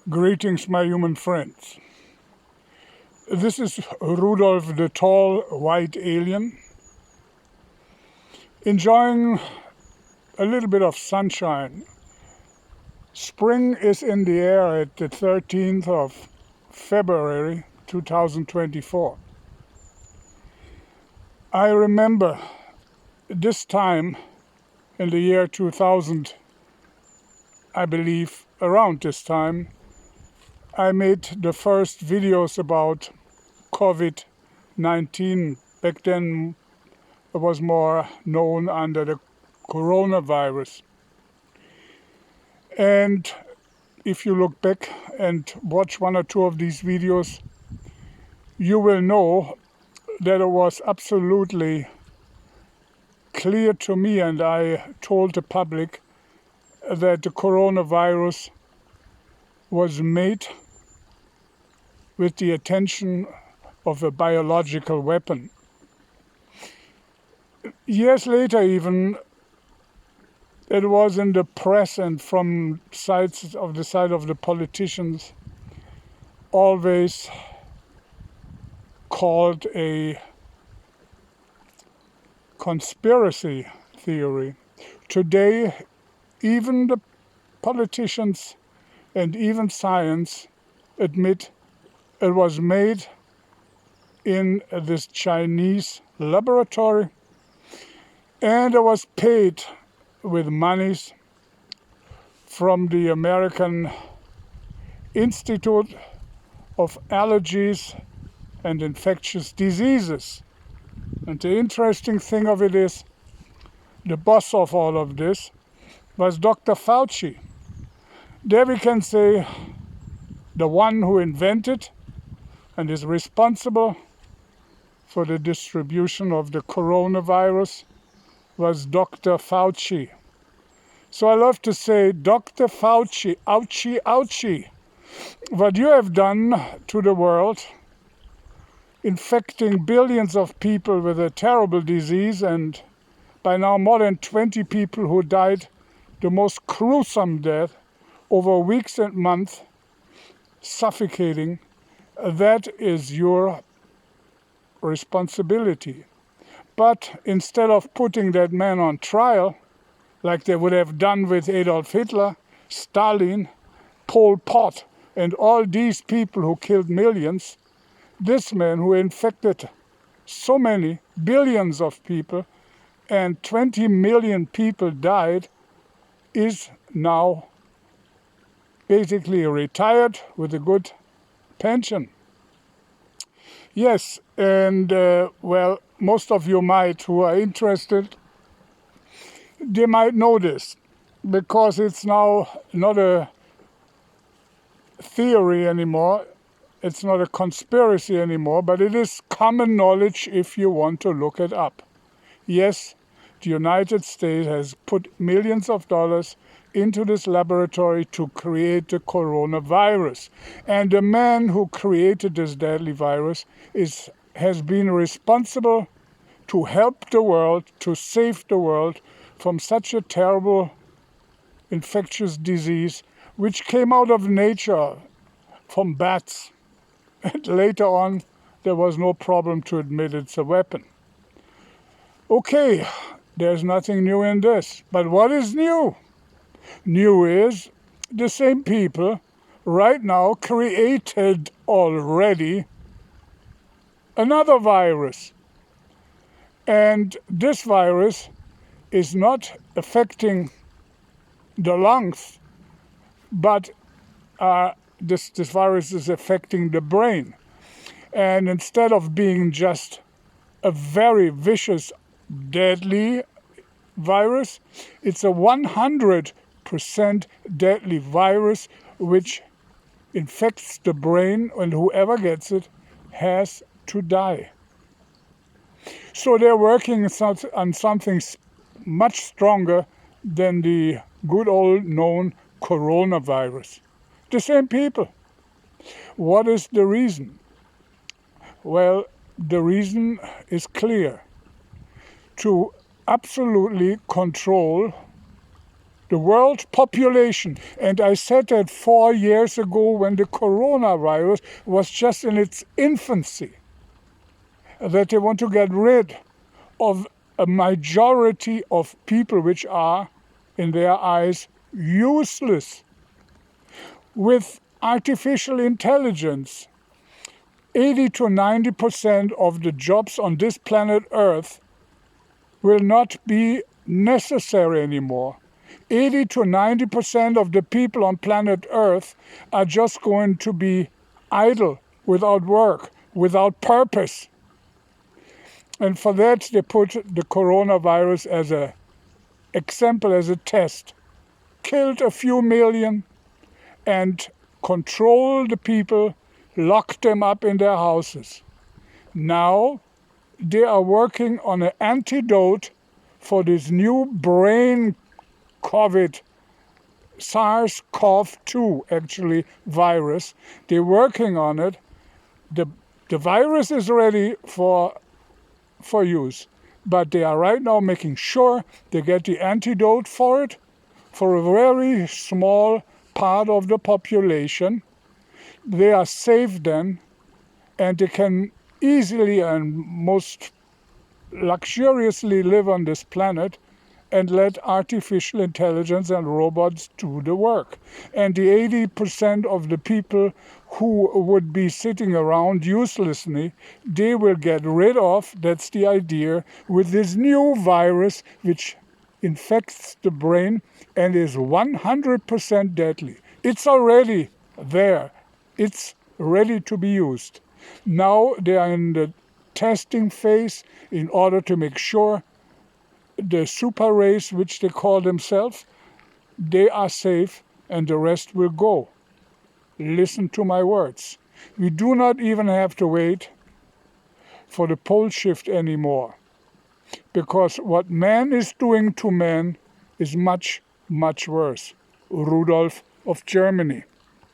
Greetings, my human friends. This is Rudolf, the tall white alien, enjoying a little bit of sunshine. Spring is in the air at the 13th of February 2024. I remember this time in the year 2000, I believe around this time, I made the first videos about COVID-19. Back then it was more known under the coronavirus. And if you look back and watch one or two of these videos, you will know that it was absolutely clear to me, and I told the public that the coronavirus was made with the attention of a biological weapon. Years later even, it was in the press and from the side of the politicians always called a conspiracy theory. Today, even the politicians and even science admit it was made in this Chinese laboratory, and it was paid with monies from the American Institute of Allergies and Infectious Diseases. And the interesting thing of it is, the boss of all of this was Dr. Fauci. There we can say the one who invented and is responsible for the distribution of the coronavirus was Dr. Fauci. So I love to say, Dr. Fauci, ouchie, ouchie. What you have done to the world, infecting billions of people with a terrible disease, and by now more than 20 people who died the most gruesome death over weeks and months, suffocating, that is your responsibility. But instead of putting that man on trial, like they would have done with Adolf Hitler, Stalin, Pol Pot, and all these people who killed millions, this man who infected so many billions of people and 20 million people died is now basically retired with a good pension. Yes, and well, most of you who are interested, they might know this, because it's now not a theory anymore, it's not a conspiracy anymore, but it is common knowledge if you want to look it up. Yes, the United States has put millions of dollars into this laboratory to create the coronavirus. And the man who created this deadly virus has been responsible to help the world, to save the world from such a terrible infectious disease, which came out of nature from bats. And later on, there was no problem to admit it's a weapon. Okay, there's nothing new in this. But what is new? New is the same people right now created already another virus. And this virus is not affecting the lungs, but this virus is affecting the brain. And instead of being just a very vicious, deadly virus, it's a 100% deadly virus which infects the brain, and whoever gets it has to die. So they're working on something much stronger than the good old known coronavirus. The same people. What is the reason? Well, the reason is clear. To absolutely control The world population, and I said that 4 years ago when the coronavirus was just in its infancy, that they want to get rid of a majority of people which are, in their eyes, useless. With artificial intelligence, 80 to 90% of the jobs on this planet Earth will not be necessary anymore. 80 to 90% of the people on planet Earth are just going to be idle, without work, without purpose. And for that, they put the coronavirus as an example, as a test. Killed a few million and controlled the people, locked them up in their houses. Now they are working on an antidote for this new brain COVID, Sars-Cov-2 actually, virus. They're working on it. The virus is ready for use, but they are right now making sure they get the antidote for it for a very small part of the population. They are safe then, and they can easily and most luxuriously live on this planet and let artificial intelligence and robots do the work. And the 80% of the people who would be sitting around uselessly, they will get rid of, that's the idea, with this new virus which infects the brain and is 100% deadly. It's already there. It's ready to be used. Now they are in the testing phase in order to make sure the super race, which they call themselves, they are safe and the rest will go. Listen to my words. We do not even have to wait for the pole shift anymore, because what man is doing to man is much, much worse. Rudolf of Germany.